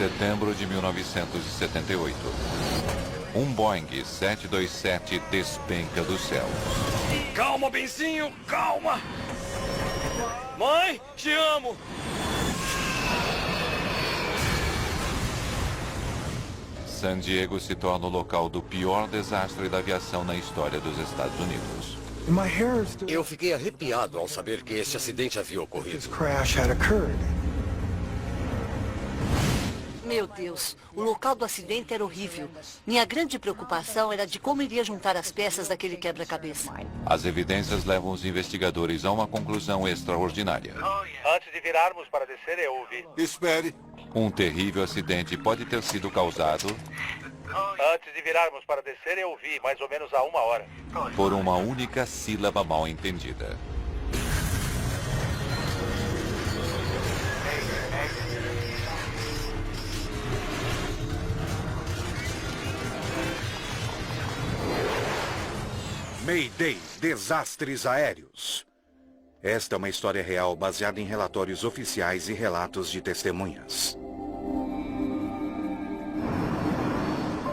Setembro de 1978. Um Boeing 727 despenca do céu. Calma, benzinho, calma! Mãe, te amo! San Diego se torna o local do pior desastre da aviação na história dos Estados Unidos. Eu fiquei arrepiado ao saber que este acidente havia ocorrido. Meu Deus, o local do acidente era horrível. Minha grande preocupação era de como iria juntar as peças daquele quebra-cabeça. As evidências levam os investigadores a uma conclusão extraordinária. Antes de virarmos para descer, eu ouvi. Espere. Um terrível acidente pode ter sido causado Antes de virarmos para descer, eu ouvi, mais ou menos há 1 hora. por uma única sílaba mal entendida. Mayday, desastres aéreos. Esta é uma história real baseada em relatórios oficiais e relatos de testemunhas.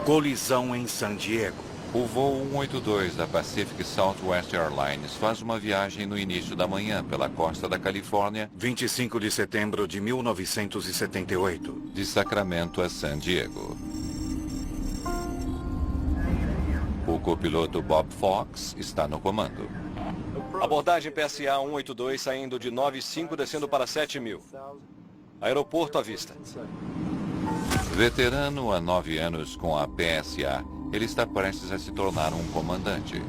Colisão em San Diego. O voo 182 da Pacific Southwest Airlines faz uma viagem no início da manhã pela costa da Califórnia, 25 de setembro de 1978. de Sacramento a San Diego. O copiloto Bob Fox está no comando. Abordagem PSA 182 saindo de 95 descendo para 7.000. Aeroporto à vista. Veterano há 9 anos com a PSA, ele está prestes a se tornar um comandante.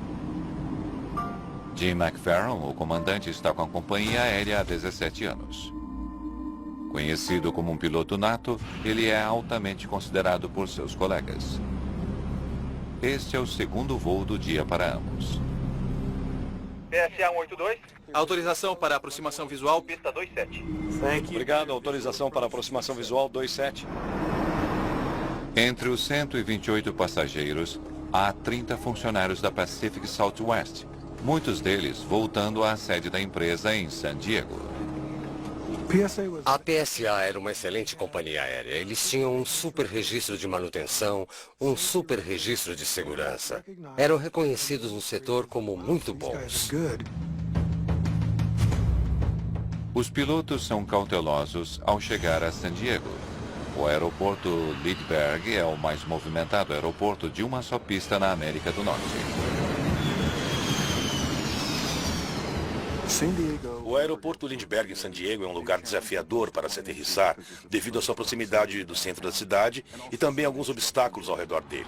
Jim McFerron, o comandante, está com a companhia aérea há 17 anos. Conhecido como um piloto nato, ele é altamente considerado por seus colegas. Este é o segundo voo do dia para ambos. PSA 182, Autorização para aproximação visual. pista 27. Obrigado. Autorização para aproximação visual 27. Entre os 128 passageiros, há 30 funcionários da Pacific Southwest, muitos deles voltando à sede da empresa em San Diego. A PSA era uma excelente companhia aérea. Eles tinham um super registro de manutenção, um super registro de segurança. Eram reconhecidos no setor como muito bons. Os pilotos são cautelosos ao chegar a San Diego. O aeroporto Lindbergh é o mais movimentado aeroporto de uma só pista na América do Norte. O aeroporto Lindbergh em San Diego é um lugar desafiador para se aterrissar, devido à sua proximidade do centro da cidade e também alguns obstáculos ao redor dele.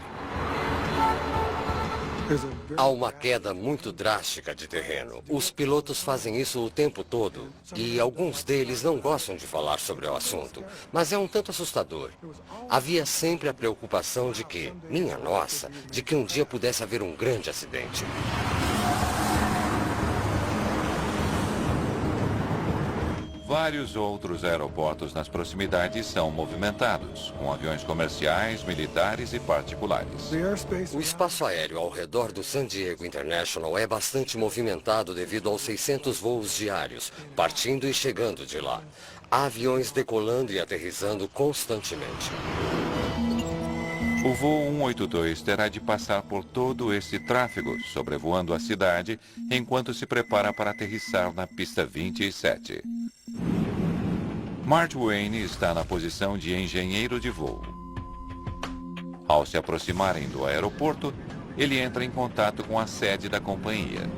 Há uma queda muito drástica de terreno. Os pilotos fazem isso o tempo todo e alguns deles não gostam de falar sobre o assunto, mas é um tanto assustador. Havia sempre a preocupação de que, minha nossa, de que um dia pudesse haver um grande acidente. Vários outros aeroportos nas proximidades são movimentados, com aviões comerciais, militares e particulares. O espaço aéreo ao redor do San Diego International é bastante movimentado devido aos 600 voos diários, partindo e chegando de lá. Há aviões decolando e aterrissando constantemente. O voo 182 terá de passar por todo esse tráfego, sobrevoando a cidade, enquanto se prepara para aterrissar na pista 27. Mart Wayne está na posição de engenheiro de voo. Ao se aproximarem do aeroporto, ele entra em contato com a sede da companhia.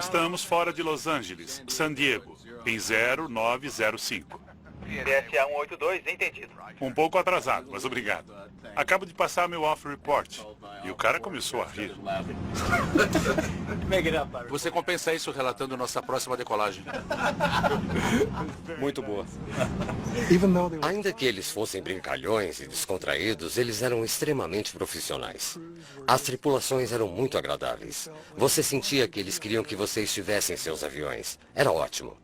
Estamos fora de Los Angeles, San Diego, em 0905. PSA 182, entendido. Um pouco atrasado, mas obrigado. Acabo de passar meu off-report. E o cara começou a rir. Você compensa isso relatando nossa próxima decolagem. Muito boa. Ainda que eles fossem brincalhões e descontraídos, eles eram extremamente profissionais. As tripulações eram muito agradáveis. Você sentia que eles queriam que você estivesse em seus aviões. Era ótimo.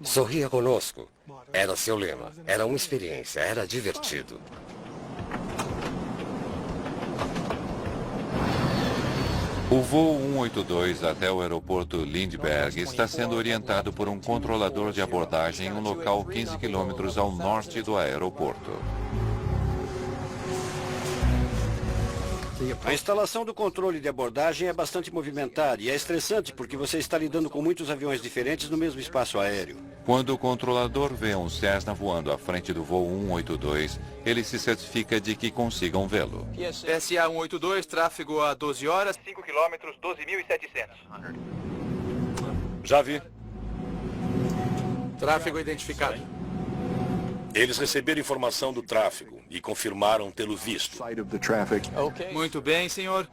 Sorria conosco. Era seu lema. Era uma experiência. Era divertido. O voo 182 até o aeroporto Lindbergh está sendo orientado por um controlador de abordagem em um local 15 quilômetros ao norte do aeroporto. A instalação do controle de abordagem é bastante movimentada e é estressante porque você está lidando com muitos aviões diferentes no mesmo espaço aéreo. Quando o controlador vê um Cessna voando à frente do voo 182, ele se certifica de que consigam vê-lo. PSA 182, tráfego a 12 horas. 5 quilômetros, 12.700. Já vi. Tráfego identificado. Eles receberam informação do tráfego e confirmaram tê-lo visto. Muito bem, senhor.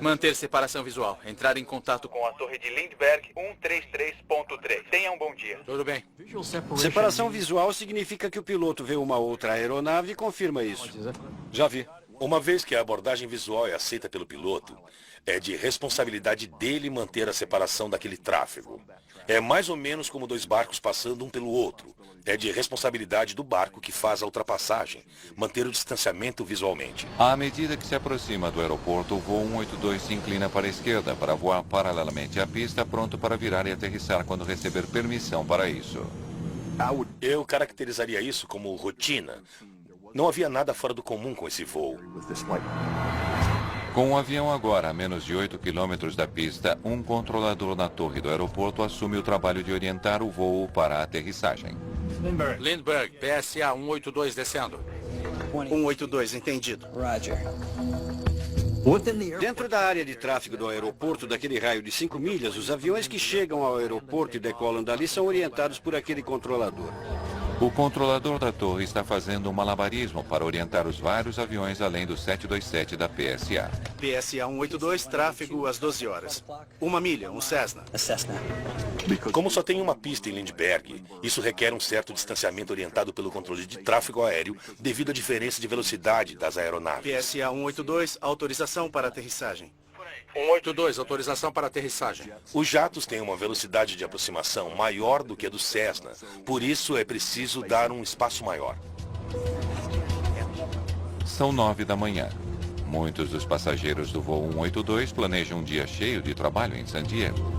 Manter separação visual. Entrar em contato com... Com a torre de Lindbergh 133.3. Tenha um bom dia. Tudo bem. Separação visual significa que o piloto vê uma outra aeronave e confirma isso. Já vi. Uma vez que a abordagem visual é aceita pelo piloto, é de responsabilidade dele manter a separação daquele tráfego. É mais ou menos como dois barcos passando um pelo outro. É de responsabilidade do barco que faz a ultrapassagem, manter o distanciamento visualmente. À medida que se aproxima do aeroporto, o voo 182 se inclina para a esquerda para voar paralelamente à pista, pronto para virar e aterrissar quando receber permissão para isso. Eu caracterizaria isso como rotina. Não havia nada fora do comum com esse voo. Com o avião agora a menos de 8 quilômetros da pista, um controlador na torre do aeroporto assume o trabalho de orientar o voo para a aterrissagem. Lindbergh, PSA 182 descendo. 182, entendido. Dentro da área de tráfego do aeroporto, daquele raio de 5 milhas, os aviões que chegam ao aeroporto e decolam dali são orientados por aquele controlador. O controlador da torre está fazendo um malabarismo para orientar os vários aviões além do 727 da PSA. PSA 182, tráfego às 12 horas. 1 milha, um Cessna. Como só tem uma pista em Lindbergh, isso requer um certo distanciamento orientado pelo controle de tráfego aéreo devido à diferença de velocidade das aeronaves. PSA 182, autorização para aterrissagem. 182, autorização para aterrissagem. Os jatos têm uma velocidade de aproximação maior do que a do Cessna, por isso é preciso dar um espaço maior. São 9 da manhã. Muitos dos passageiros do voo 182 planejam um dia cheio de trabalho em San Diego.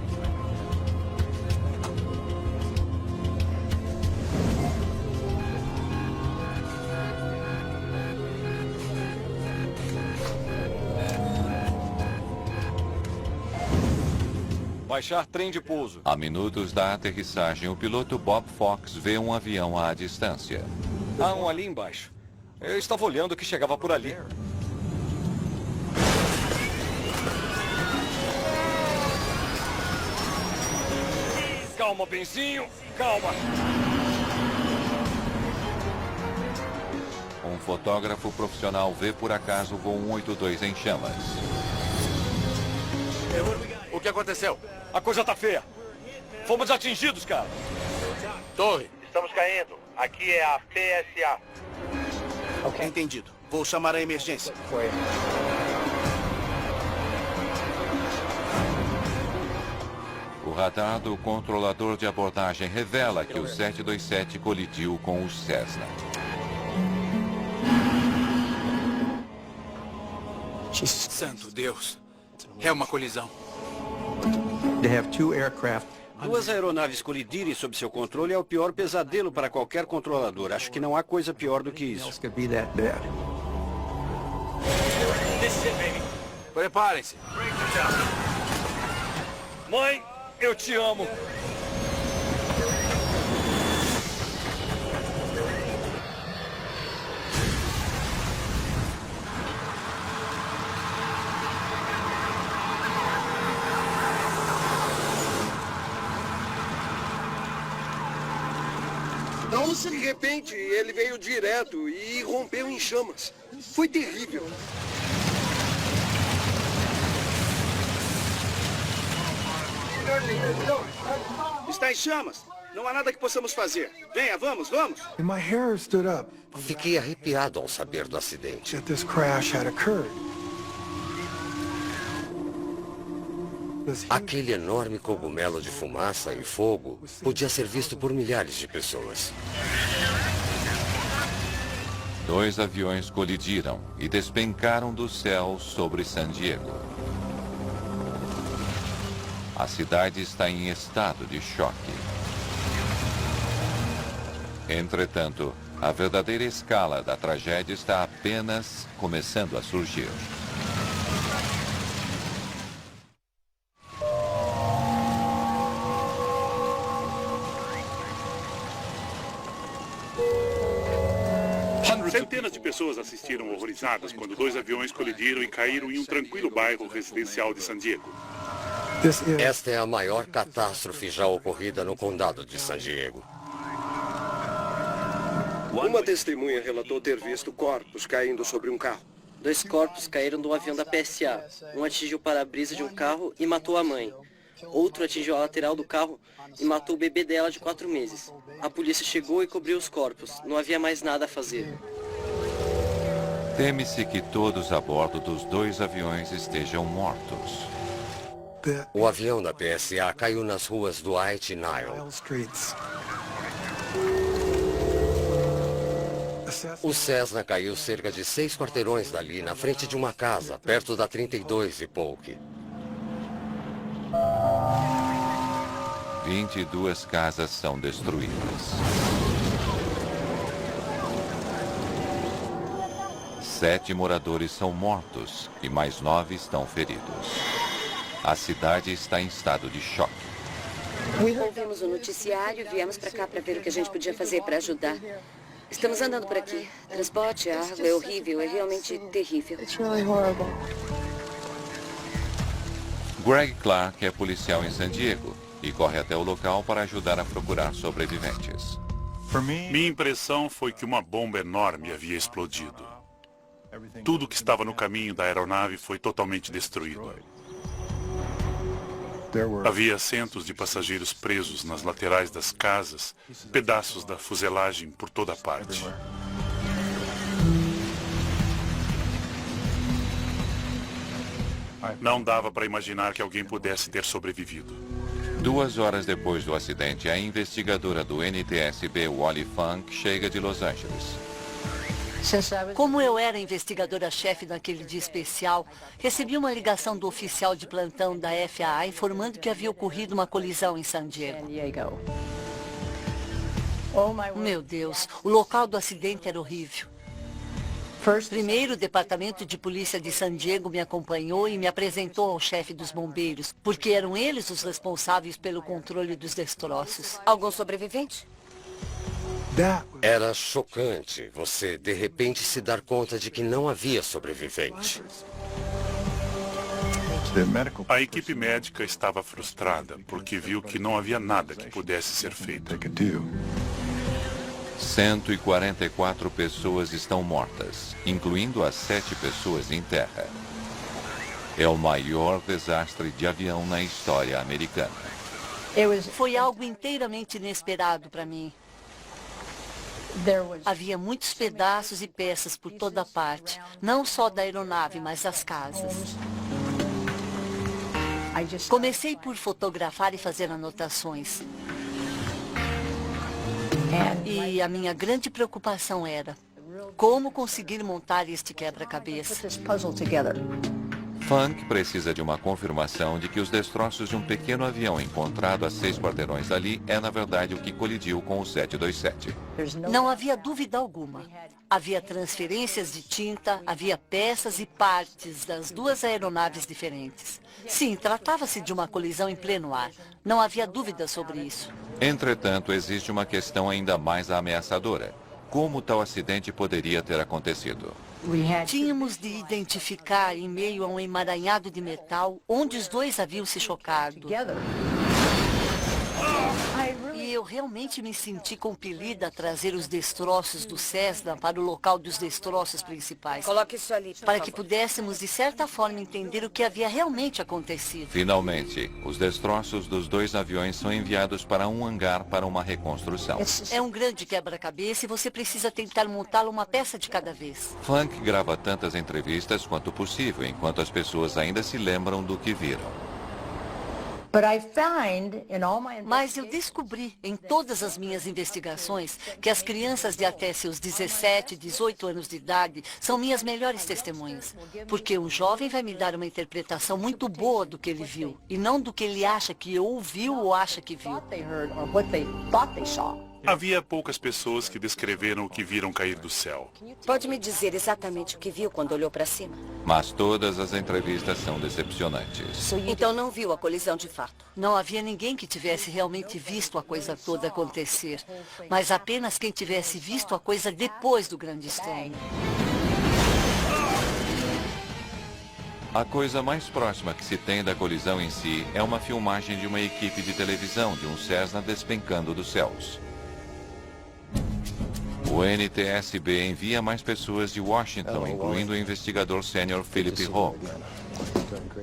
Baixar trem de pouso. A minutos da aterrissagem, o piloto Bob Fox vê um avião à distância. Há um ali embaixo. Eu estava olhando o que chegava por ali. Calma, benzinho. Calma. Um fotógrafo profissional vê por acaso o voo 182 em chamas. O que aconteceu? A coisa tá feia. Fomos atingidos, cara. Torre. Estamos caindo. Aqui é a PSA. Entendido. Vou chamar a emergência. O radar do controlador de abordagem revela que o 727 colidiu com o Cessna. Santo Deus. É uma colisão. Duas aeronaves colidirem sob seu controle é o pior pesadelo para qualquer controlador. Acho que não há coisa pior do que isso. Preparem-se. Mãe, eu te amo. De repente, ele veio direto e rompeu em chamas. Foi terrível. Está em chamas. Não há nada que possamos fazer. Venha, vamos, vamos. Fiquei arrepiado ao saber do acidente. Aquele enorme cogumelo de fumaça e fogo podia ser visto por milhares de pessoas. 2 aviões colidiram e despencaram do céu sobre San Diego. A cidade está em estado de choque. Entretanto, a verdadeira escala da tragédia está apenas começando a surgir. Centenas de pessoas assistiram horrorizadas quando 2 aviões colidiram e caíram em um tranquilo bairro residencial de San Diego. Esta é a maior catástrofe já ocorrida no condado de San Diego. Uma testemunha relatou ter visto corpos caindo sobre um carro. 2 corpos caíram do avião da PSA. Um atingiu o para-brisa de um carro e matou a mãe. Outro atingiu a lateral do carro e matou o bebê dela de 4 meses. A polícia chegou e cobriu os corpos. Não havia mais nada a fazer. Teme-se que todos a bordo dos 2 aviões estejam mortos. O avião da PSA caiu nas ruas do White Nile. O Cessna caiu cerca de 6 quarteirões dali, na frente de uma casa, perto da 32 e Polk. 22 casas são destruídas. 7 moradores são mortos e mais 9 estão feridos. A cidade está em estado de choque. Ouvimos o noticiário e viemos para cá para ver o que a gente podia fazer para ajudar. Estamos andando por aqui. Transporte, água, é horrível, é realmente terrível. Greg Clark é policial em San Diego e corre até o local para ajudar a procurar sobreviventes. Minha impressão foi que uma bomba enorme havia explodido. Tudo que estava no caminho da aeronave foi totalmente destruído. Havia centos de passageiros presos nas laterais das casas, pedaços da fuselagem por toda parte. Não dava para imaginar que alguém pudesse ter sobrevivido. 2 horas depois do acidente, a investigadora do NTSB, Wally Funk, chega de Los Angeles. Como eu era investigadora-chefe naquele dia especial, recebi uma ligação do oficial de plantão da FAA informando que havia ocorrido uma colisão em San Diego. Meu Deus, o local do acidente era horrível. Primeiro, o Departamento de Polícia de San Diego me acompanhou e me apresentou ao chefe dos bombeiros, porque eram eles os responsáveis pelo controle dos destroços. Algum sobrevivente? Era chocante você, de repente, se dar conta de que não havia sobrevivente. A equipe médica estava frustrada porque viu que não havia nada que pudesse ser feito. 144 pessoas estão mortas, incluindo as 7 pessoas em terra. É o maior desastre de avião na história americana. Foi algo inteiramente inesperado para mim. Havia muitos pedaços e peças por toda parte, não só da aeronave, mas das casas. Comecei por fotografar e fazer anotações. E a minha grande preocupação era como conseguir montar este quebra-cabeça. Funk precisa de uma confirmação de que os destroços de um pequeno avião encontrado a 6 quarteirões dali é, na verdade, o que colidiu com o 727. Não havia dúvida alguma. Havia transferências de tinta, havia peças e partes das 2 aeronaves diferentes. Sim, tratava-se de uma colisão em pleno ar. Não havia dúvida sobre isso. Entretanto, existe uma questão ainda mais ameaçadora. Como tal acidente poderia ter acontecido? Tínhamos de identificar, em meio a um emaranhado de metal, onde os 2 haviam se chocado. E eu realmente me senti compelida a trazer os destroços do Cessna para o local dos destroços principais. Coloque isso ali, para que pudéssemos, de certa forma, entender o que havia realmente acontecido. Finalmente, os destroços dos 2 aviões são enviados para um hangar para uma reconstrução. É um grande quebra-cabeça e você precisa tentar montá-lo uma peça de cada vez. Funk grava tantas entrevistas quanto possível, enquanto as pessoas ainda se lembram do que viram. Mas eu descobri em todas as minhas investigações que as crianças de até seus 17, 18 anos de idade são minhas melhores testemunhas. Porque um jovem vai me dar uma interpretação muito boa do que ele viu, e não do que ele acha que ouviu ou acha que viu. Havia poucas pessoas que descreveram o que viram cair do céu. Pode me dizer exatamente o que viu quando olhou para cima? Mas todas as entrevistas são decepcionantes. Então não viu a colisão de fato? Não havia ninguém que tivesse realmente visto a coisa toda acontecer, mas apenas quem tivesse visto a coisa depois do grande estrondo. A coisa mais próxima que se tem da colisão em si é uma filmagem de uma equipe de televisão de um Cessna despencando dos céus. O NTSB envia mais pessoas de Washington, incluindo o investigador sênior Philip Hogue.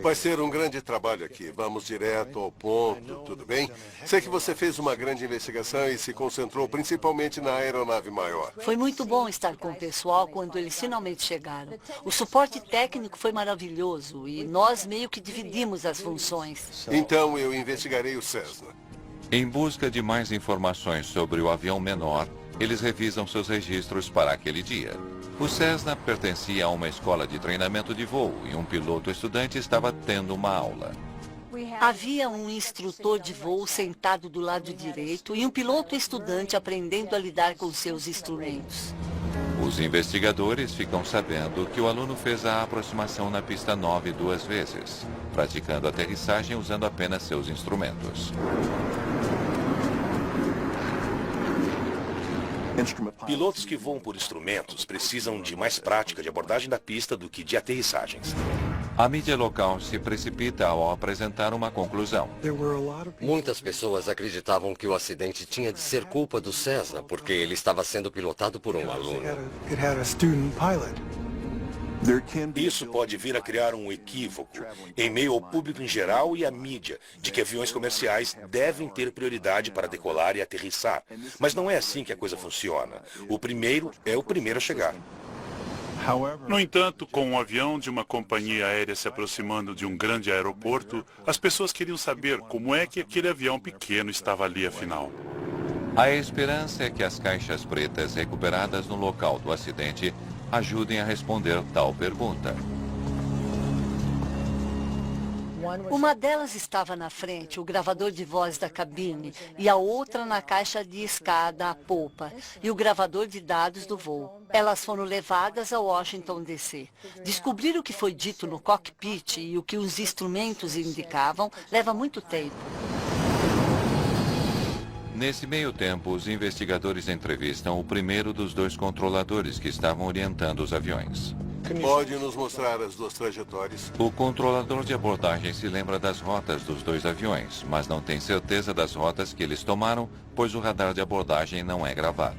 Vai ser um grande trabalho aqui. Vamos direto ao ponto, tudo bem? Sei que você fez uma grande investigação e se concentrou principalmente na aeronave maior. Foi muito bom estar com o pessoal quando eles finalmente chegaram. O suporte técnico foi maravilhoso e nós meio que dividimos as funções. Então eu investigarei o Cessna. Em busca de mais informações sobre o avião menor, eles revisam seus registros para aquele dia. O Cessna pertencia a uma escola de treinamento de voo e um piloto estudante estava tendo uma aula. Havia um instrutor de voo sentado do lado direito e um piloto estudante aprendendo a lidar com seus instrumentos. Os investigadores ficam sabendo que o aluno fez a aproximação na pista 9 2 vezes, praticando a aterrissagem usando apenas seus instrumentos. Pilotos que voam por instrumentos precisam de mais prática de abordagem da pista do que de aterrissagens. A mídia local se precipita ao apresentar uma conclusão. Muitas pessoas acreditavam que o acidente tinha de ser culpa do Cessna, porque ele estava sendo pilotado por um aluno. Isso pode vir a criar um equívoco em meio ao público em geral e à mídia, de que aviões comerciais devem ter prioridade para decolar e aterrissar. Mas não é assim que a coisa funciona. O primeiro é o primeiro a chegar. No entanto, com um avião de uma companhia aérea se aproximando de um grande aeroporto, as pessoas queriam saber como é que aquele avião pequeno estava ali afinal. A esperança é que as caixas pretas recuperadas no local do acidente ajudem a responder tal pergunta. Uma delas estava na frente, o gravador de voz da cabine, e a outra na caixa de escada, a polpa, e o gravador de dados do voo. Elas foram levadas a Washington, D.C. Descobrir o que foi dito no cockpit e o que os instrumentos indicavam leva muito tempo. Nesse meio tempo, os investigadores entrevistam o primeiro dos dois controladores que estavam orientando os aviões. Pode nos mostrar as duas trajetórias? O controlador de abordagem se lembra das rotas dos dois aviões, mas não tem certeza das rotas que eles tomaram, pois o radar de abordagem não é gravado.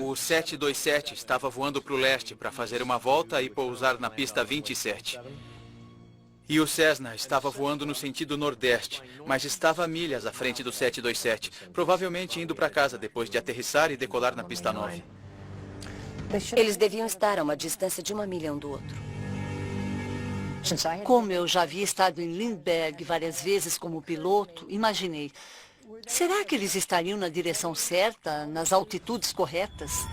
O 727 estava voando para o leste para fazer uma volta e pousar na pista 27. E o Cessna estava voando no sentido nordeste, mas estava a milhas à frente do 727, provavelmente indo para casa depois de aterrissar e decolar na pista 9. Eles deviam estar a uma distância de 1 milha um do outro. Como eu já havia estado em Lindbergh várias vezes como piloto, imaginei, será que eles estariam na direção certa, nas altitudes corretas?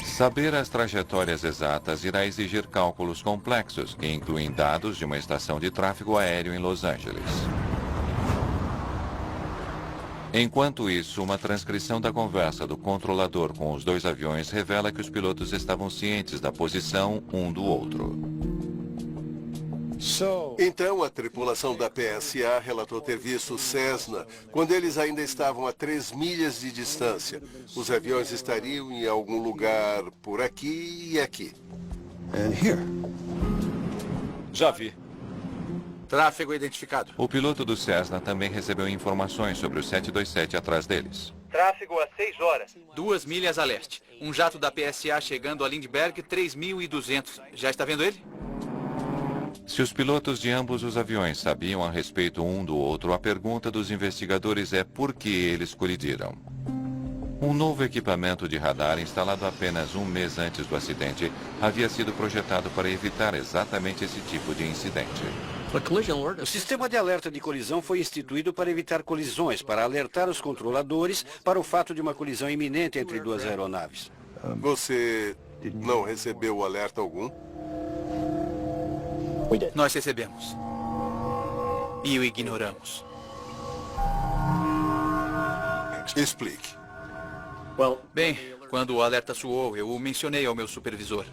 Saber as trajetórias exatas irá exigir cálculos complexos, que incluem dados de uma estação de tráfego aéreo em Los Angeles. Enquanto isso, uma transcrição da conversa do controlador com os dois aviões revela que os pilotos estavam cientes da posição um do outro. Então, a tripulação da PSA relatou ter visto o Cessna quando eles ainda estavam a 3 milhas de distância. Os aviões estariam em algum lugar por aqui e aqui. Já vi. Tráfego identificado. O piloto do Cessna também recebeu informações sobre o 727 atrás deles. Tráfego às 6 horas. 2 milhas a leste. Um jato da PSA chegando a Lindbergh, 3.200. Já está vendo ele? Se os pilotos de ambos os aviões sabiam a respeito um do outro, a pergunta dos investigadores é por que eles colidiram. Um novo equipamento de radar instalado apenas um mês antes do acidente havia sido projetado para evitar exatamente esse tipo de incidente. O sistema de alerta de colisão foi instituído para evitar colisões, para alertar os controladores para o fato de uma colisão iminente entre duas aeronaves. Você não recebeu alerta algum? Nós recebemos. E o ignoramos. Explique. Bem, quando o alerta soou, eu o mencionei ao meu supervisor.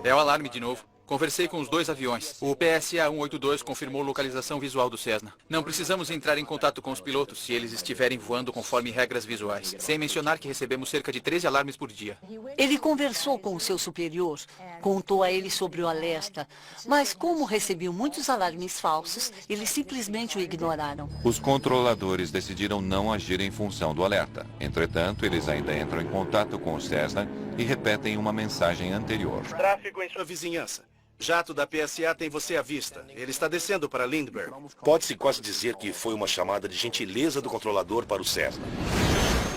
É o alarme de novo. Conversei com os dois aviões. O PSA-182 confirmou localização visual do Cessna. Não precisamos entrar em contato com os pilotos se eles estiverem voando conforme regras visuais. Sem mencionar que recebemos cerca de 13 alarmes por dia. Ele conversou com o seu superior, contou a ele sobre o alerta, mas como recebiam muitos alarmes falsos, eles simplesmente o ignoraram. Os controladores decidiram não agir em função do alerta. Entretanto, eles ainda entram em contato com o Cessna e repetem uma mensagem anterior. Tráfego em sua vizinhança. Jato da PSA tem você à vista. Ele está descendo para Lindbergh. Pode-se quase dizer que foi uma chamada de gentileza do controlador para o Cessna.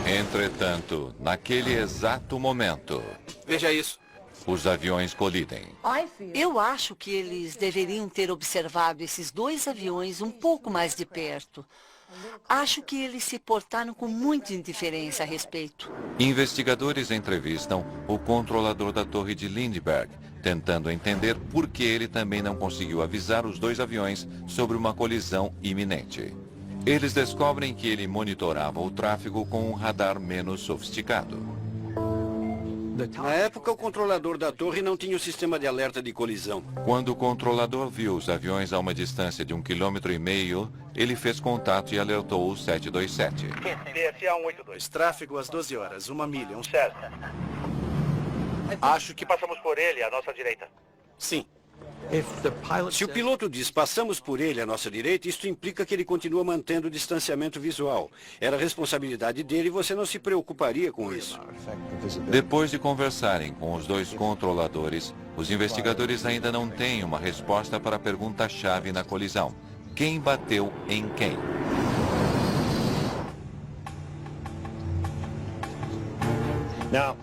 Entretanto, naquele exato momento... Veja isso. Os aviões colidem. Eu acho que eles deveriam ter observado esses dois aviões um pouco mais de perto. Acho que eles se portaram com muita indiferença a respeito. Investigadores entrevistam o controlador da torre de Lindbergh, tentando entender por que ele também não conseguiu avisar os dois aviões sobre uma colisão iminente. Eles descobrem que ele monitorava o tráfego com um radar menos sofisticado. Na época, o controlador da torre não tinha o sistema de alerta de colisão. Quando o controlador viu os aviões a uma distância de 1,5 km, ele fez contato e alertou o 727. PSA-182. Tráfego às 12 horas, 1 milha. Cessna. Acho que Passamos por ele, à nossa direita. sim. Se o piloto diz passamos por ele à nossa direita, isto implica que ele continua mantendo o distanciamento visual. Era responsabilidade dele e você não se preocuparia com isso. Depois de conversarem com os dois controladores, os investigadores ainda não têm uma resposta para a pergunta-chave na colisão. Quem bateu em quem?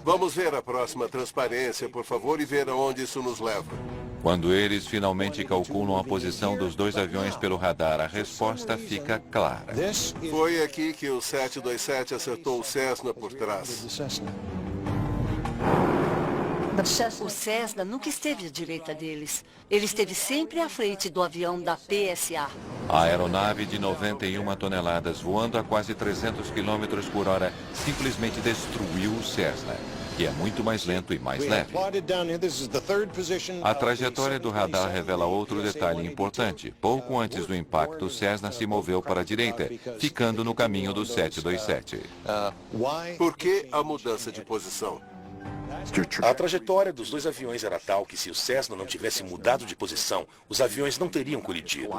Vamos ver a próxima transparência, por favor, e ver aonde isso nos leva. Quando eles finalmente calculam a posição dos dois aviões pelo radar, a resposta fica clara. Foi aqui que o 727 acertou o Cessna por trás. O Cessna nunca esteve à direita deles. Ele esteve sempre à frente do avião da PSA. A aeronave de 91 toneladas, voando a quase 300 km por hora, simplesmente destruiu o Cessna, que é muito mais lento e mais leve. A trajetória do radar revela outro detalhe importante. Pouco antes do impacto, o Cessna se moveu para a direita, ficando no caminho do 727. Por que a mudança de posição? A trajetória dos dois aviões era tal que se o Cessna não tivesse mudado de posição, os aviões não teriam colidido.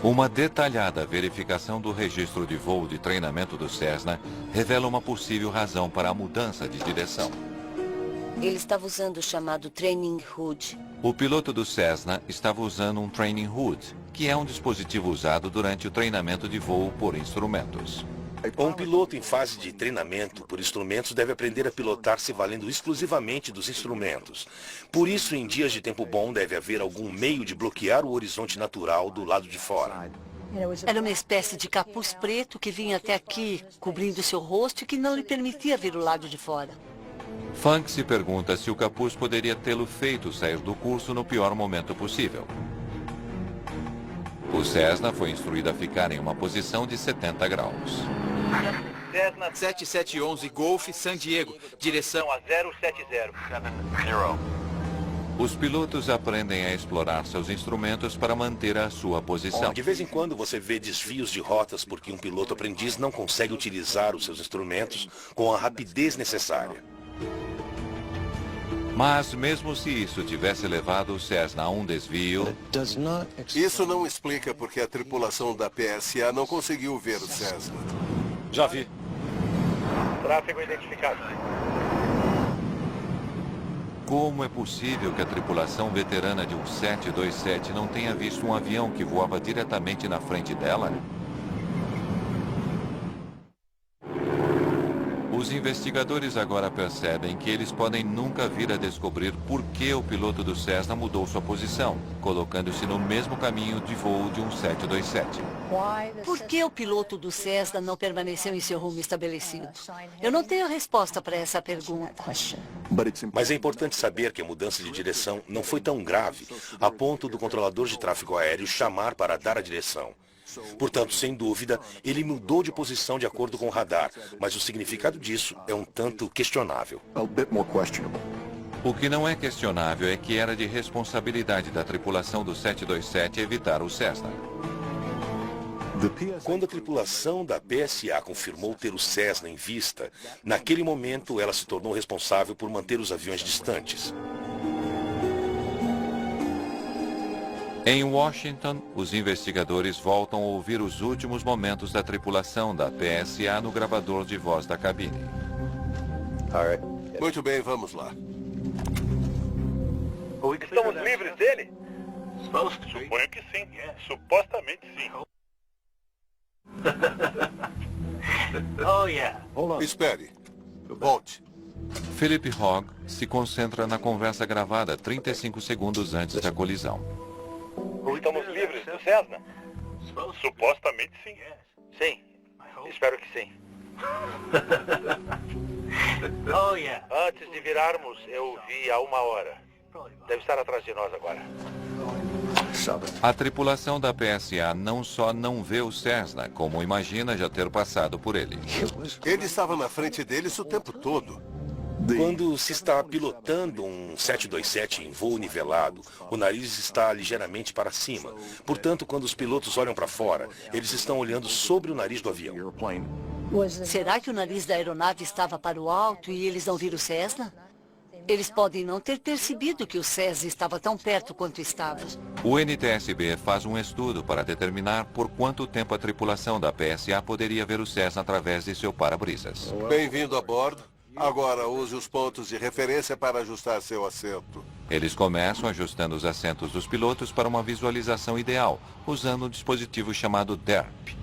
Uma detalhada verificação do registro de voo de treinamento do Cessna revela uma possível razão para a mudança de direção. Ele estava usando o chamado Training Hood. O piloto do Cessna estava usando um Training Hood, que é um dispositivo usado durante o treinamento de voo por instrumentos. Um piloto em fase de treinamento por instrumentos deve aprender a pilotar se valendo exclusivamente dos instrumentos. Por isso, em dias de tempo bom, deve haver algum meio de bloquear o horizonte natural do lado de fora. Era uma espécie de capuz preto que vinha até aqui, cobrindo seu rosto e que não lhe permitia ver o lado de fora. Funk se pergunta se o capuz poderia tê-lo feito sair do curso no pior momento possível. O Cessna foi instruído a ficar em uma posição de 70 graus. Cessna 7711 Golf San Diego, direção a 070. Os pilotos aprendem a explorar seus instrumentos para manter a sua posição. De vez em quando você vê desvios de rotas porque um piloto aprendiz não consegue utilizar os seus instrumentos com a rapidez necessária. Mas mesmo se isso tivesse levado o Cessna a um desvio... Isso não explica porque a tripulação da PSA não conseguiu ver o Cessna. Já vi. Tráfego identificado. Como é possível que a tripulação veterana de um 727 não tenha visto um avião que voava diretamente na frente dela? Os Os investigadores agora percebem que eles podem nunca vir a descobrir por que o piloto do Cessna mudou sua posição, colocando-se no mesmo caminho de voo de um 727. Por que o piloto do Cessna não permaneceu em seu rumo estabelecido? Eu não tenho resposta para essa pergunta. Mas é importante saber que a mudança de direção não foi tão grave, a ponto do controlador de tráfego aéreo chamar para dar a direção. Portanto, sem dúvida, ele mudou de posição de acordo com o radar, mas o significado disso é um tanto questionável. O que não é questionável é que era de responsabilidade da tripulação do 727 evitar o Cessna. Quando a tripulação da PSA confirmou ter o Cessna em vista, naquele momento ela se tornou responsável por manter os aviões distantes. Em Washington, os investigadores voltam a ouvir os últimos momentos da tripulação da PSA no gravador de voz da cabine. Muito bem, vamos lá. Estamos livres dele? Suponho que sim. Supostamente sim. Espere. Volte. Philip Hogg se concentra na conversa gravada 35 segundos antes da colisão. Estamos livres do Cessna? Supostamente sim. Sim. Espero que sim. Antes de virarmos, eu vi há 1 hora. Deve estar atrás de nós agora. A tripulação da PSA não só não vê o Cessna, como imagina já ter passado por ele. Ele estava na frente deles o tempo todo. Quando se está pilotando um 727 em voo nivelado, o nariz está ligeiramente para cima. Portanto, quando os pilotos olham para fora, eles estão olhando sobre o nariz do avião. Será que o nariz da aeronave estava para o alto e eles não viram o Cessna? Eles podem não ter percebido que o Cessna estava tão perto quanto estava. O NTSB faz um estudo para determinar por quanto tempo a tripulação da PSA poderia ver o Cessna através de seu para-brisas. Bem-vindo a bordo. Agora use os pontos de referência para ajustar seu assento. Eles começam ajustando os assentos dos pilotos para uma visualização ideal, usando um dispositivo chamado DERP.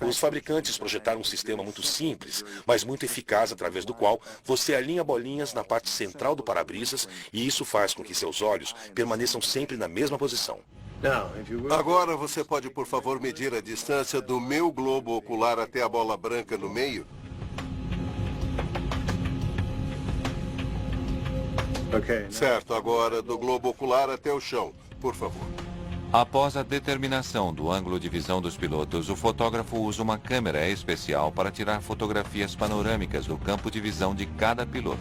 Os fabricantes projetaram um sistema muito simples, mas muito eficaz, através do qual você alinha bolinhas na parte central do para-brisas e isso faz com que seus olhos permaneçam sempre na mesma posição. Agora você pode, por favor, medir a distância do meu globo ocular até a bola branca no meio? Certo, agora do globo ocular até o chão, por favor. Após a determinação do ângulo de visão dos pilotos, o fotógrafo usa uma câmera especial para tirar fotografias panorâmicas do campo de visão de cada piloto.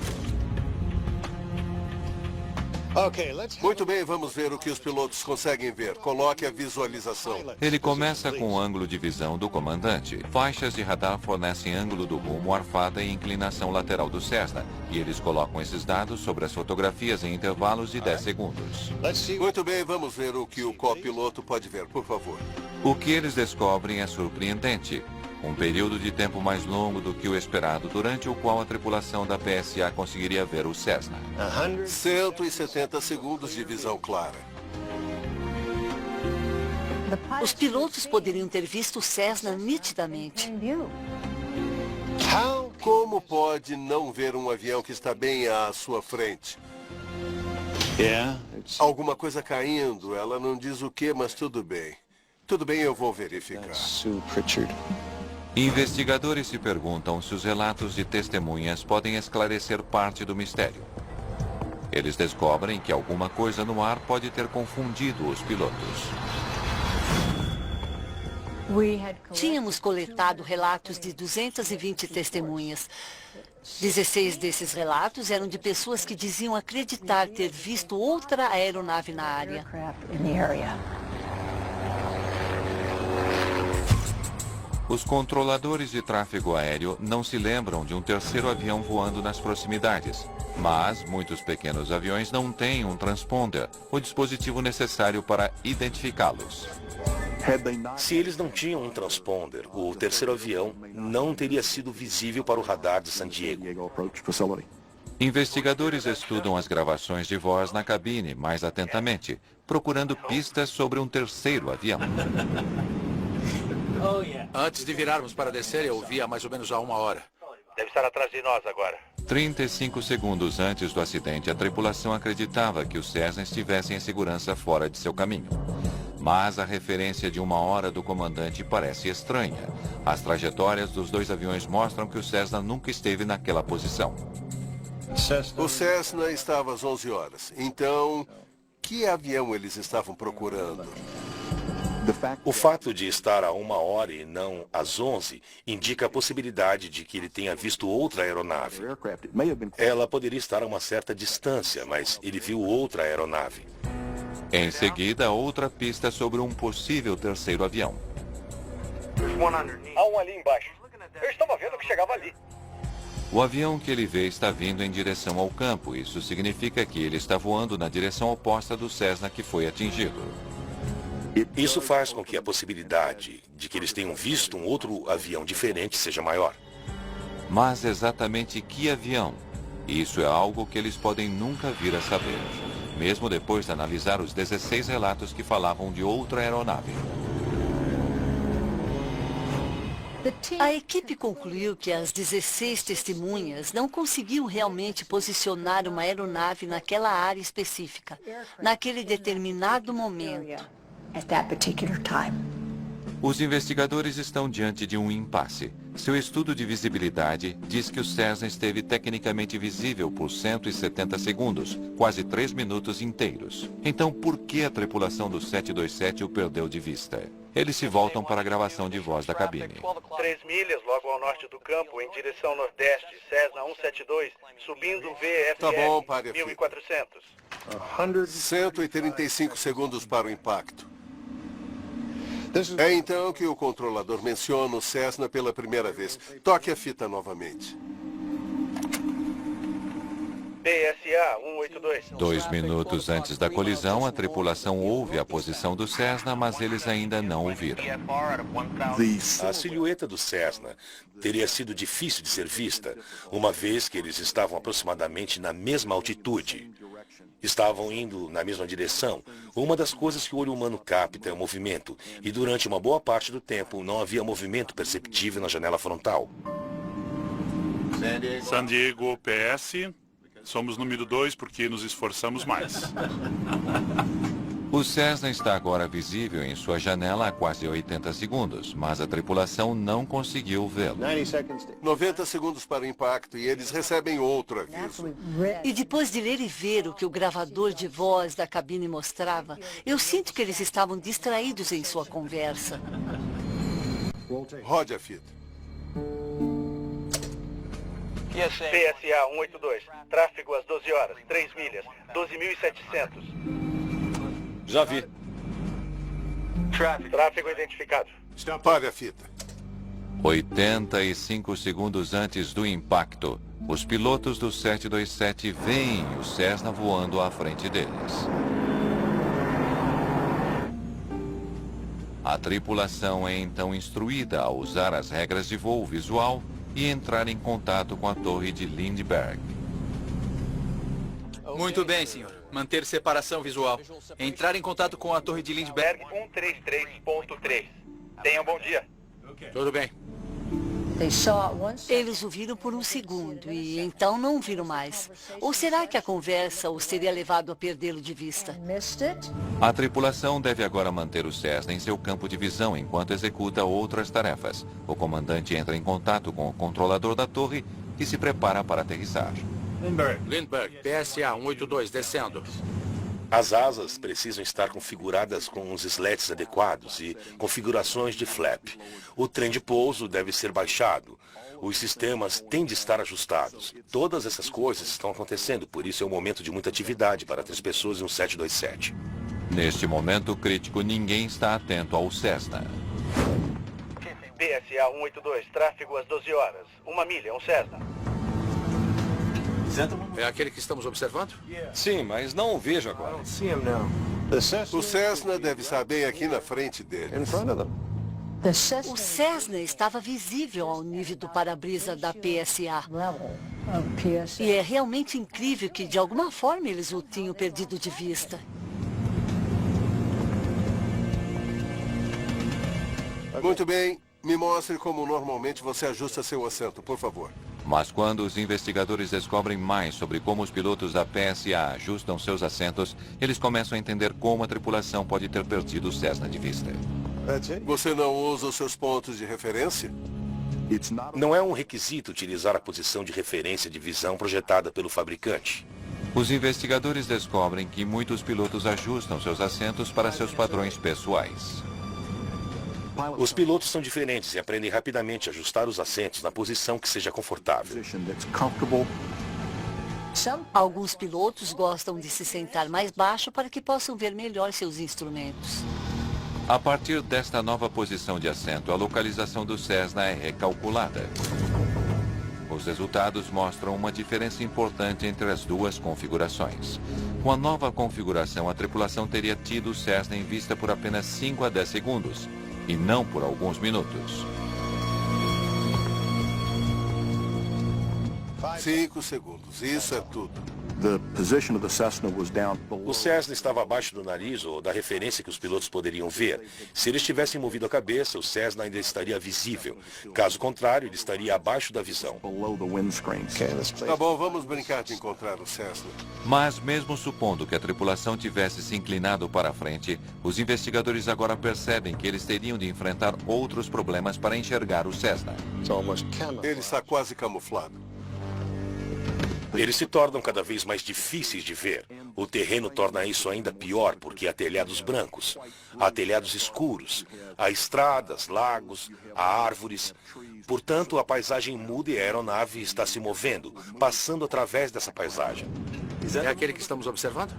Muito bem, vamos ver o que os pilotos conseguem ver. Coloque a visualização. Ele começa com o ângulo de visão do comandante. Faixas de radar fornecem ângulo do rumo, arfada e inclinação lateral do Cessna. E eles colocam esses dados sobre as fotografias em intervalos de 10 segundos. Muito bem, vamos ver o que o copiloto pode ver, por favor. O que eles descobrem é surpreendente. Um período de tempo mais longo do que o esperado, durante o qual a tripulação da PSA conseguiria ver o Cessna. 170 segundos de visão clara. Os pilotos poderiam ter visto o Cessna nitidamente. Como pode não ver um avião que está bem à sua frente? Alguma coisa caindo, ela não diz o que, mas tudo bem. Tudo bem, eu vou verificar. Investigadores se perguntam se os relatos de testemunhas podem esclarecer parte do mistério. Eles descobrem que alguma coisa no ar pode ter confundido os pilotos. Tínhamos coletado relatos de 220 testemunhas. 16 desses relatos eram de pessoas que diziam acreditar ter visto outra aeronave na área. Os controladores de tráfego aéreo não se lembram de um terceiro avião voando nas proximidades, mas muitos pequenos aviões não têm um transponder, o dispositivo necessário para identificá-los. Se eles não tinham um transponder, o terceiro avião não teria sido visível para o radar de San Diego. Investigadores estudam as gravações de voz na cabine mais atentamente, procurando pistas sobre um terceiro avião. Antes de virarmos para descer, eu vi há mais ou menos 1 hora. Deve estar atrás de nós agora. 35 segundos antes do acidente, a tripulação acreditava que os Cessna estivessem em segurança fora de seu caminho. Mas a referência de 1 hora do comandante parece estranha. As trajetórias dos 2 aviões mostram que o Cessna nunca esteve naquela posição. O Cessna estava às 11 horas. Então, que avião eles estavam procurando? O fato de estar a 1 hora e não às 11 indica a possibilidade de que ele tenha visto outra aeronave. Ela poderia estar a uma certa distância, mas ele viu outra aeronave. Em seguida, outra pista sobre um possível terceiro avião. Há um ali embaixo. Eu estava vendo que chegava ali. O avião que ele vê está vindo em direção ao campo. Isso significa que ele está voando na direção oposta do Cessna que foi atingido. Isso faz com que a possibilidade de que eles tenham visto um outro avião diferente seja maior. Mas exatamente que avião? Isso é algo que eles podem nunca vir a saber, mesmo depois de analisar os 16 relatos que falavam de outra aeronave. A equipe concluiu que as 16 testemunhas não conseguiam realmente posicionar uma aeronave naquela área específica, naquele determinado momento. Os investigadores estão diante de um impasse. Seu estudo de visibilidade diz que o Cessna esteve tecnicamente visível por 170 segundos, quase 3 minutos inteiros. Então, por que a tripulação do 727 o perdeu de vista? Eles se voltam para a gravação de voz da cabine. 3 milhas logo ao norte do campo, em direção nordeste, Cessna 172, subindo VFR Tá bom, pare a 1400. 135 segundos para o impacto. É então que o controlador menciona o Cessna pela primeira vez. Toque a fita novamente. PSA 182. 2 minutos antes da colisão, a tripulação ouve a posição do Cessna, mas eles ainda não o viram. A silhueta do Cessna teria sido difícil de ser vista, uma vez que eles estavam aproximadamente na mesma altitude. Estavam indo na mesma direção. Uma das coisas que o olho humano capta é o movimento, e durante uma boa parte do tempo não havia movimento perceptível na janela frontal. San Diego PS, somos número 2 porque nos esforçamos mais. O Cessna está agora visível em sua janela há quase 80 segundos, mas a tripulação não conseguiu vê-lo. 90 segundos para o impacto e eles recebem outro aviso. E depois de ler e ver o que o gravador de voz da cabine mostrava, eu sinto que eles estavam distraídos em sua conversa. Rode a fita. PSA 182, tráfego às 12 horas, 3 milhas, 12.700. Já vi. Tráfego identificado. Pare a fita. 85 segundos antes do impacto, os pilotos do 727 veem o Cessna voando à frente deles. A tripulação é então instruída a usar as regras de voo visual e entrar em contato com a torre de Lindbergh. Muito bem, senhor. Manter separação visual. Entrar em contato com a torre de Lindbergh. 133.3. Tenha um bom dia. Tudo bem. Eles o viram por um segundo e então não o viram mais. Ou será que a conversa os teria levado a perdê-lo de vista? A tripulação deve agora manter o Cessna em seu campo de visão enquanto executa outras tarefas. O comandante entra em contato com o controlador da torre e se prepara para aterrissar. Lindbergh, PSA 182, descendo. As asas precisam estar configuradas com os slats adequados e configurações de flap. O trem de pouso deve ser baixado. Os sistemas têm de estar ajustados. Todas essas coisas estão acontecendo, por isso é um momento de muita atividade para 3 pessoas em um 727. Neste momento crítico, ninguém está atento ao Cessna. PSA 182, tráfego às 12 horas, 1 milha, um Cessna. É aquele que estamos observando? Sim, mas não o vejo agora. O Cessna deve estar bem aqui na frente deles. O Cessna estava visível ao nível do para-brisa da PSA. E é realmente incrível que, de alguma forma, eles o tinham perdido de vista. Muito bem. Me mostre como normalmente você ajusta seu assento, por favor. Mas quando os investigadores descobrem mais sobre como os pilotos da PSA ajustam seus assentos, eles começam a entender como a tripulação pode ter perdido o Cessna de vista. Você não usa os seus pontos de referência? Não é um requisito utilizar a posição de referência de visão projetada pelo fabricante. Os investigadores descobrem que muitos pilotos ajustam seus assentos para seus padrões pessoais. Os pilotos são diferentes e aprendem rapidamente a ajustar os assentos na posição que seja confortável. Alguns pilotos gostam de se sentar mais baixo para que possam ver melhor seus instrumentos. A partir desta nova posição de assento, a localização do Cessna é recalculada. Os resultados mostram uma diferença importante entre as duas configurações. Com a nova configuração, a tripulação teria tido o Cessna em vista por apenas 5 a 10 segundos, e não por alguns minutos. 5 segundos, isso é tudo. O Cessna estava abaixo do nariz ou da referência que os pilotos poderiam ver. Se eles tivessem movido a cabeça, o Cessna ainda estaria visível. Caso contrário, ele estaria abaixo da visão. Tá bom, vamos brincar de encontrar o Cessna. Mas mesmo supondo que a tripulação tivesse se inclinado para a frente, os investigadores agora percebem que eles teriam de enfrentar outros problemas para enxergar o Cessna. Ele está quase camuflado. Eles se tornam cada vez mais difíceis de ver. O terreno torna isso ainda pior porque há telhados brancos, há telhados escuros, há estradas, lagos, há árvores. Portanto, a paisagem muda e a aeronave está se movendo, passando através dessa paisagem. É aquele que estamos observando?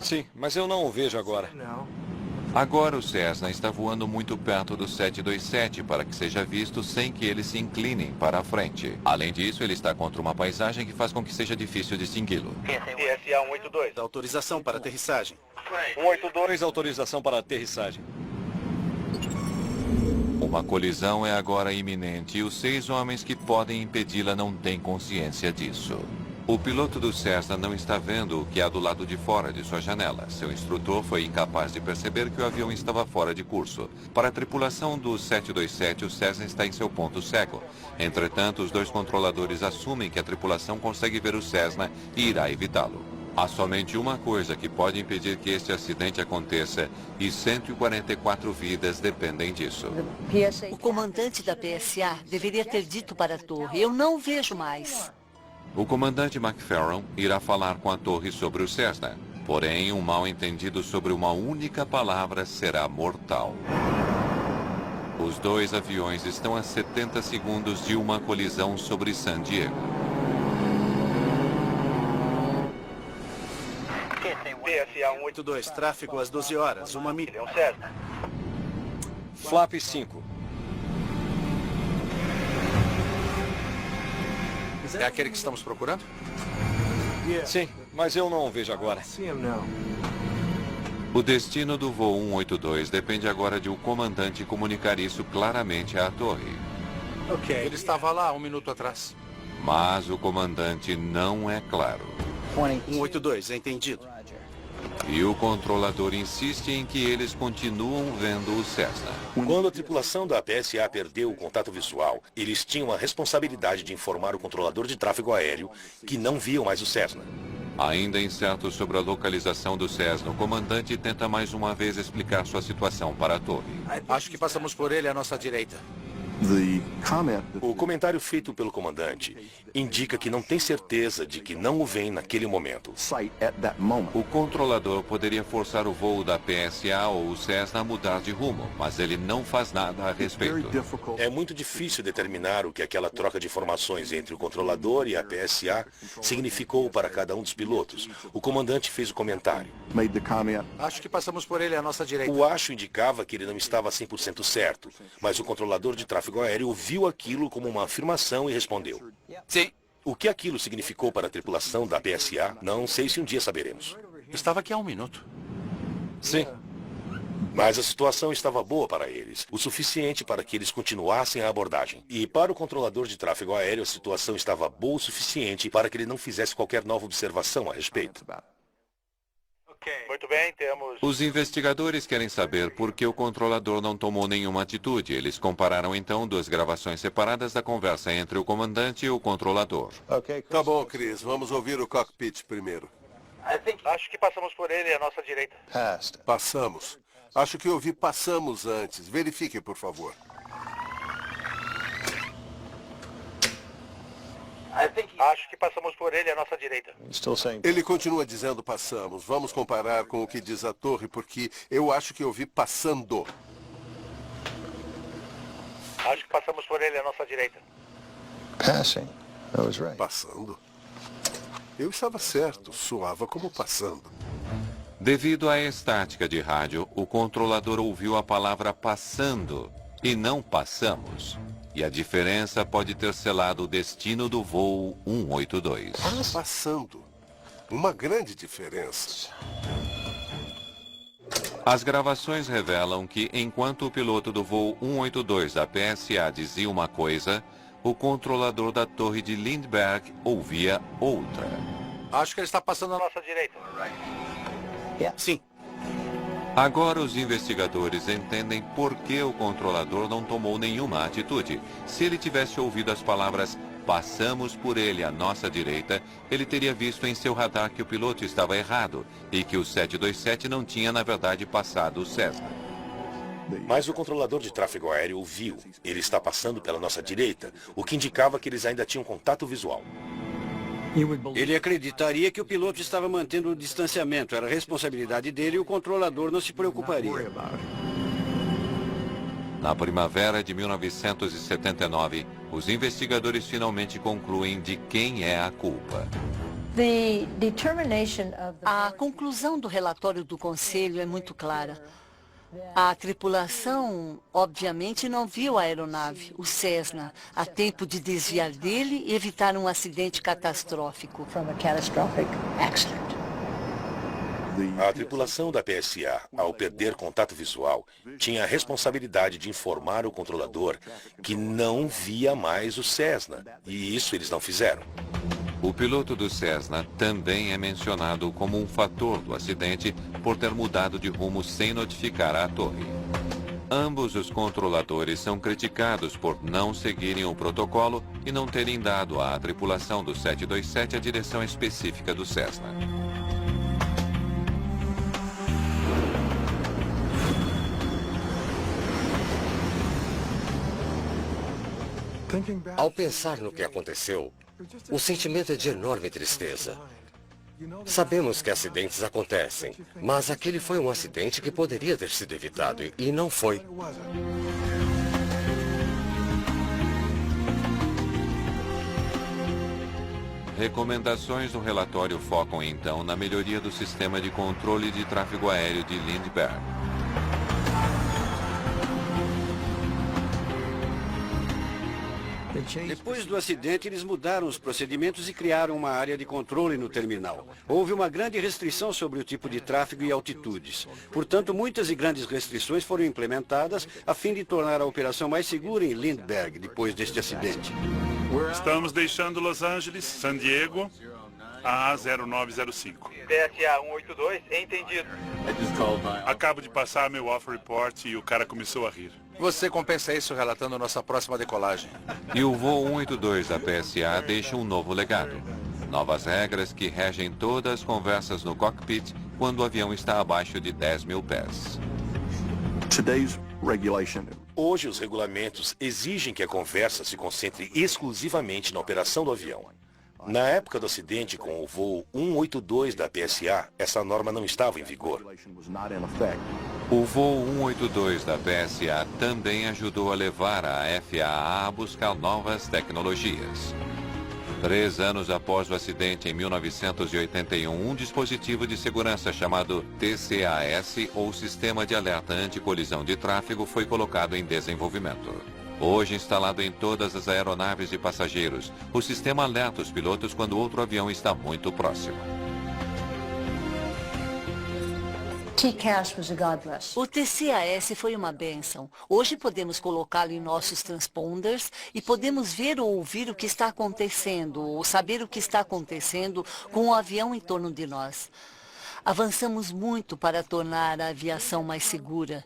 Sim, mas eu não o vejo agora. Agora o Cessna está voando muito perto do 727 para que seja visto sem que eles se inclinem para a frente. Além disso, ele está contra uma paisagem que faz com que seja difícil distingui-lo. PSA 182. Autorização para aterrissagem. 182, autorização para aterrissagem. Uma colisão é agora iminente e os 6 homens que podem impedi-la não têm consciência disso. O piloto do Cessna não está vendo o que há do lado de fora de sua janela. Seu instrutor foi incapaz de perceber que o avião estava fora de curso. Para a tripulação do 727, o Cessna está em seu ponto cego. Entretanto, os 2 controladores assumem que a tripulação consegue ver o Cessna e irá evitá-lo. Há somente uma coisa que pode impedir que este acidente aconteça e 144 vidas dependem disso. O comandante da PSA deveria ter dito para a torre: eu não vejo mais. O comandante McFerron irá falar com a torre sobre o Cessna. Porém, um mal-entendido sobre uma única palavra será mortal. Os 2 aviões estão a 70 segundos de uma colisão sobre San Diego. PSA 182, tráfego às 12 horas, 1 milha. É um Cessna. Flap 5. É aquele que estamos procurando? Sim, mas eu não o vejo agora. O destino do voo 182 depende agora de o comandante comunicar isso claramente à torre. Ele estava lá 1 minuto atrás. Mas o comandante não é claro. 182, entendido. E o controlador insiste em que eles continuam vendo o Cessna. Quando a tripulação da PSA perdeu o contato visual, eles tinham a responsabilidade de informar o controlador de tráfego aéreo que não viam mais o Cessna. Ainda incerto sobre a localização do Cessna, o comandante tenta mais uma vez explicar sua situação para a torre. Acho que passamos por ele à nossa direita. O comentário feito pelo comandante indica que não tem certeza de que não o vem naquele momento. O controlador poderia forçar o voo da PSA ou o Cessna a mudar de rumo, mas ele não faz nada a respeito. É muito difícil determinar o que aquela troca de informações entre o controlador e a PSA significou para cada um dos pilotos. O comandante fez o comentário. Acho que passamos por ele à nossa direita. O acho indicava que ele não estava 100% certo, mas o controlador de tráfego aéreo ouviu aquilo como uma afirmação e respondeu. Sim. O que aquilo significou para a tripulação da PSA, não sei se um dia saberemos. Estava aqui há 1 minuto. Sim. Mas a situação estava boa para eles, o suficiente para que eles continuassem a abordagem. E para o controlador de tráfego aéreo, a situação estava boa o suficiente para que ele não fizesse qualquer nova observação a respeito. Muito bem, temos... Os investigadores querem saber por que o controlador não tomou nenhuma atitude. Eles compararam então duas gravações separadas da conversa entre o comandante e o controlador. Tá bom, Chris. Vamos ouvir o cockpit primeiro. Acho que passamos por ele à nossa direita. Passamos. Acho que ouvi passamos antes. Verifique, por favor. Acho que passamos por ele à nossa direita. Ele continua dizendo passamos. Vamos comparar com o que diz a torre, porque eu acho que ouvi passando. Acho que passamos por ele à nossa direita. Passando? Eu estava certo. Soava como passando. Devido à estática de rádio, o controlador ouviu a palavra passando e não passamos. E a diferença pode ter selado o destino do voo 182. Passando. Uma grande diferença. As gravações revelam que, enquanto o piloto do voo 182 da PSA dizia uma coisa, o controlador da torre de Lindbergh ouvia outra. Acho que ele está passando à nossa direita. Sim. Agora os investigadores entendem por que o controlador não tomou nenhuma atitude. Se ele tivesse ouvido as palavras "passamos por ele à nossa direita", ele teria visto em seu radar que o piloto estava errado e que o 727 não tinha, na verdade, passado o Cessna. Mas o controlador de tráfego aéreo o viu. Ele está passando pela nossa direita, o que indicava que eles ainda tinham contato visual. Ele acreditaria que o piloto estava mantendo o distanciamento. Era responsabilidade dele e o controlador não se preocuparia. Na primavera de 1979, os investigadores finalmente concluem de quem é a culpa. A conclusão do relatório do Conselho é muito clara. A tripulação, obviamente, não viu a aeronave, o Cessna, a tempo de desviar dele e evitar um acidente catastrófico. A tripulação da PSA, ao perder contato visual, tinha a responsabilidade de informar o controlador que não via mais o Cessna, e isso eles não fizeram. O piloto do Cessna também é mencionado como um fator do acidente por ter mudado de rumo sem notificar a torre. Ambos os controladores são criticados por não seguirem o protocolo e não terem dado à tripulação do 727 a direção específica do Cessna. Ao pensar no que aconteceu, o sentimento é de enorme tristeza. Sabemos que acidentes acontecem, mas aquele foi um acidente que poderia ter sido evitado e não foi. Recomendações do relatório focam então na melhoria do sistema de controle de tráfego aéreo de Lindbergh. Depois do acidente, eles mudaram os procedimentos e criaram uma área de controle no terminal. Houve uma grande restrição sobre o tipo de tráfego e altitudes. Portanto, muitas e grandes restrições foram implementadas a fim de tornar a operação mais segura em Lindbergh depois deste acidente. Estamos deixando Los Angeles, San Diego, a 0905. PSA 182, entendido. Acabo de passar meu off-report e o cara começou a rir. Você compensa isso relatando nossa próxima decolagem. E o voo 182 da PSA deixa um novo legado. Novas regras que regem todas as conversas no cockpit quando o avião está abaixo de 10 mil pés. Hoje, os regulamentos exigem que a conversa se concentre exclusivamente na operação do avião. Na época do acidente com o voo 182 da PSA, essa norma não estava em vigor. O voo 182 da PSA também ajudou a levar a FAA a buscar novas tecnologias. 3 anos após o acidente, em 1981, um dispositivo de segurança chamado TCAS, ou Sistema de Alerta Anticolisão de Tráfego, foi colocado em desenvolvimento. Hoje instalado em todas as aeronaves de passageiros, o sistema alerta os pilotos quando outro avião está muito próximo. O TCAS foi uma bênção. Hoje podemos colocá-lo em nossos transponders e podemos ver ou ouvir o que está acontecendo, ou saber o que está acontecendo com o avião em torno de nós. Avançamos muito para tornar a aviação mais segura,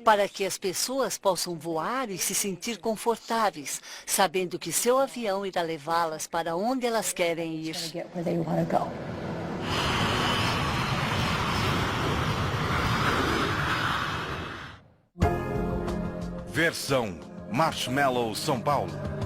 para que as pessoas possam voar e se sentir confortáveis, sabendo que seu avião irá levá-las para onde elas querem ir. Versão Marshmallow São Paulo.